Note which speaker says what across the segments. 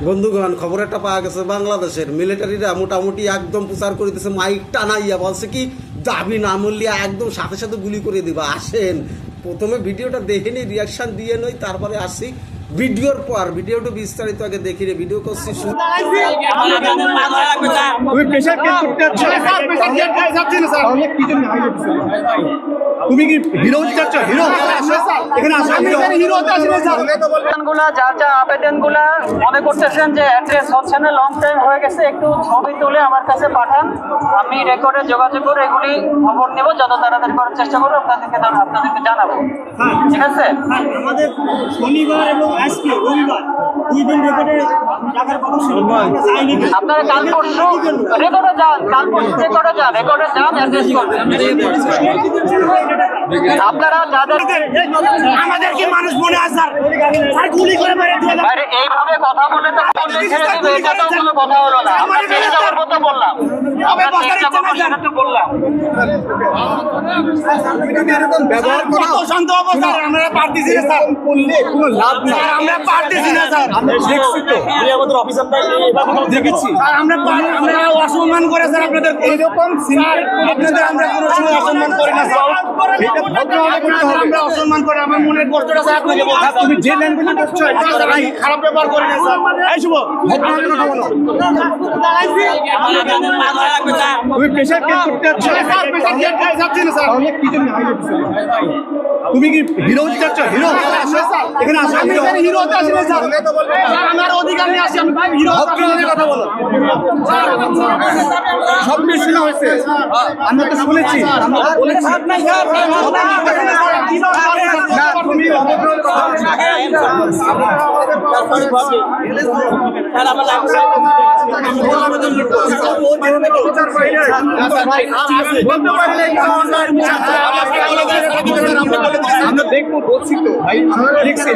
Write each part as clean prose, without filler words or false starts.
Speaker 1: বন্ধুগণ, খবর একটা পাওয়া গেছে, বাংলাদেশের মিলিটারিরা মোটামুটি একদম প্রচার করে দিয়েছে, মাইক টানাইয়া বলছে কি দাবি না মূল্যে একদম সাথে সাথে গুলি করে দিবা। আসেন প্রথমে ভিডিওটা দেখে নিই, রিয়াকশান দিয়ে নই, তারপরে আসছি ভিডিওর পর। ভিডিওটা বিস্তারিত আগে দেখি রে, ভিডিও করছি
Speaker 2: তুমি কি হিরো চাচ্ছ? হিরো এখানে
Speaker 3: যার যা আবেদনগুলা মনে করতেছেন যে অ্যাড্রেস হচ্ছে না, লং টাইম হয়ে গেছে, একটু ছবি তুলে আমার কাছে পাঠান, আমি রেকর্ডে যোগাযোগ করে এগুলি খবর নেব, যত তাড়াতাড়ি করার চেষ্টা করবো আপনাদেরকে জানাবো। ঠিক আছে,
Speaker 2: আমাদের শনিবার এবং আজকে রবিবার 2 দিন রেকর্ডে টাকার কথা শুনবো।
Speaker 3: আপনারা কাল পরশু রেকর্ডে যান, কাল পরশু রেকর্ডে যান, অ্যাড্রেস করবেন। আপনারা যাদের
Speaker 2: আমাদেরকে মানুষ মনে আছে স্যার গুলি করে মেরে দিয়ে
Speaker 3: আরে এইভাবে কথা বলে তো ছেড়ে দিবে, এটা তো কোনো কথা হলো না। আমরা ছেড়ে যাওয়ার মতো বললাম, আমরা ছেড়ে যাওয়ার মতো বললাম।
Speaker 2: ব্যবহার করা শান্ত অবস্থা আমরা পারতেছি না স্যার, করলে কোনো লাভ না। আমরা পারতেছি না স্যার, আমরা দেখছি তো আমাদের অফিসারটা এভাবে দেখেছি স্যার। আমরা অসম্মান করে স্যার আপনাদের এরকম সিনিয়র আপনাদের আমরা কোনো সময় অসম্মান করি না স্যার। এটা ভদ্রভাবে করতে হবে। আমরা অসম্মান করে আমার মনের কষ্টটা স্যার আপনাকে বলছি। তুমি যে ল্যাঙ্গুয়েজে করছো এটা স্যার আমি খারাপ ব্যবহার করি না স্যার। এই শুভ ভদ্রভাবে কথা বলো। তুমি প্রেসার কেস করতে যাচ্ছ স্যার? প্রেসার কেস যাচ্ছে না স্যার। অনেক কিছু না তুমি কি হিরো চাচ্ছ? হিরো এখানে আসো। আমি এখানে হিরো হতে আসি না স্যার, আমার অধিকার নিয়ে আসি। আমি হিরো ভদ্রভাবে কথা বলো। সব কিছু শোনা হয়েছে, আমরা তো শুনেছি, আমরা তো বলেছি না। তুমি অভদ্র কথা আমরা দেখবো, বলছি তো ভাই, দেখছি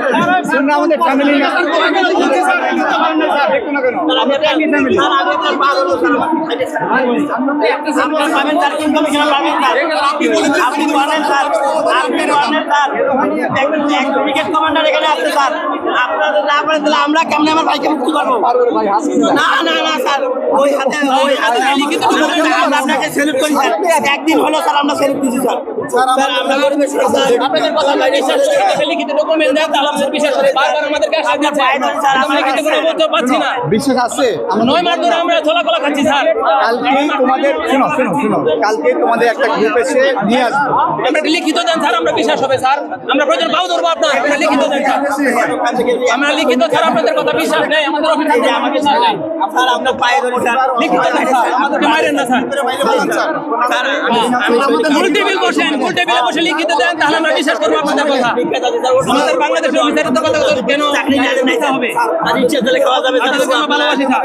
Speaker 2: তোমরা আমাদের ফ্যামিলি না, দেখো না কেন আমরা ফ্যামিলি। আমরা কেমন আমার ভাইকে মুক্তি করবো? না না না স্যার, ওই হাতে লিখিত আপনাকে সেলুট করি স্যার। একদিন হলো স্যার আমরা সেলুট দিচ্ছি স্যার। আপনাদের কথা লিখিত ডকুমেন্ট দেন, তাহলে আমাদের বিশ্বাস হবে। বারবার আমাদেরকে স্যার আমরা লিখিত কোনো বলতে পারছি না। বিশ্বাস আছে? 9 মাস ধরে আমরা ছোলা খাচ্ছি স্যার। কালকে তোমাদের শোনো কালকে তোমাদের একটা গ্রুপ এসে নিয়ে আসবে, আমরা লিখিত দেন স্যার, আমরা বিশ্বাস হবে স্যার। আমরা প্রয়োজন পাও ধরবো আপনার, আমরা লিখিত দেন স্যার। আমরা লিখিত স্যার, আপনাদের কথা বিশ্বাস নেই, আমাদের অফিসে যে আমাকে বিশ্বাস নেই স্যার। আমরা পায়ে ধরি স্যার, লিখিত দেন স্যার, আমাদেরকে মারেন না স্যার। স্যার উল্টে বিল বসেন, উল্টে বিলে বসে লিখিত দেন, তাহলে আমরা বিশ্বাস করবো আপনাদের কথা। আমাদের বাংলাদেশের অফিসারের তো কথা কেন চাকরি নিতে হবে? আর ইচ্ছে দিলে খাওয়া যাবে স্যার, ভালোবাসি স্যার।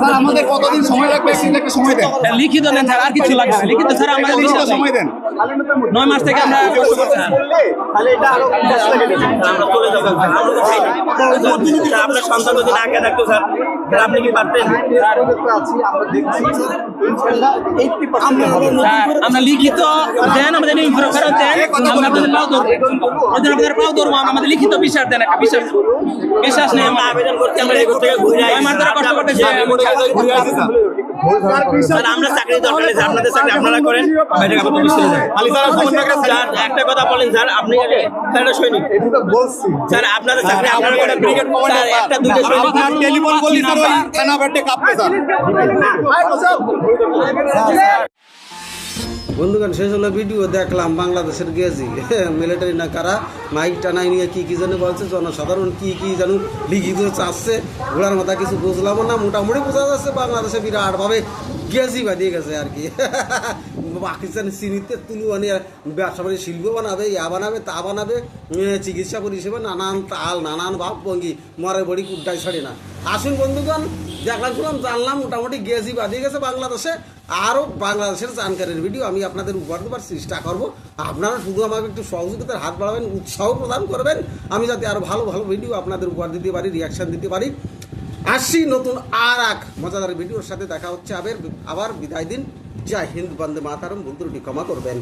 Speaker 2: স্যার আমাদের কতদিন সময় লাগবে? একটা সময় দেন, লিখিত দেন স্যার, আর কিছু লাগবে না। লিখিত স্যার আমাদের সময় দেন, 9 মাস থেকে আমরা কষ্ট করছি তাহলে এটা আরো আমরা চলে যাব স্যার। আপনার সন্তান যদি আগে থাকতো স্যার, আপনি কি পারতেন? আমরা দেখছি ইনশাআল্লাহ 80% আমরা লিখিত দেন, আমাদের ইনফরমেশন ফেরত দেন, আমরা আপনাদের পাও ধরবো, আপনাদের পাও ধরবো, আমাদের লিখিত বিশ্বাস দেন। একটা বিশ্বাস নেই, আমরা আবেদন করতে আমরা এই থেকে ঘুরে যাই, আমার দ্বারা কষ্ট করতেছি স্যার। আমরা চাকরি দরকার নেই স্যার, আপনাদের চাকরি আপনারা করেন, বাইরে কাপড় চলে যায়। স্যার একটা কথা বলেন স্যার, আপনি একটা সৈনিক বলছি স্যার, আপনাদের চাকরি আপনারা করেন, ব্রিগেড কমান্ডার একটা দুইটা সৈনিক টেলিফোন বলি স্যার, ওই থানা বাটে কাঁপতে স্যার।
Speaker 1: বন্ধুগণ, শেষ হলো ভিডিও দেখলাম বাংলাদেশের গেজি মিলিটারি না কারা মাইক টানাই নিয়ে কী যেন বলছে, জনসাধারণ কী যেন লিখিত চাচ্ছে, ঘোড়ার মাথা কিছু বুঝলাম না। মোটামুটি বোঝা যাচ্ছে বাংলাদেশে বিরাটভাবে গেজি বাঁধিয়ে গেছে আর কি। পাকিস্তান চিনিতে তুলু আনিয়ে ব্যবসা বাণিজ্য শিল্প বানাবে, বানাবে, তা বানাবে, চিকিৎসা পরিষেবা, নানান তাল, নানান ভাবভঙ্গি, মরে বড়ি কুড্ডায় ছাড়ে না। আসুন বন্ধুগণ, দেখলাম জানলাম মোটামুটি গেজি বাঁধিয়ে গেছে বাংলাদেশে। আরও বাংলাদেশের জানকারির ভিডিও আমি আপনাদের উপহার দেওয়ার চেষ্টা করবো। আপনারা শুধু আমাকে একটু সহযোগিতার হাত বাড়াবেন, উৎসাহ প্রদান করবেন, আমি যাতে আরও ভালো ভালো ভিডিও আপনাদের উপহার দিতে পারি, রিয়াকশান দিতে পারি। আসছি নতুন আর এক মজাদার ভিডিওর সাথে। দেখা হচ্ছে আবার বিদায় দিন। জয় হিন্দ, বন্দে মাতারম। ভুল ত্রুটি ক্ষমা করবেন।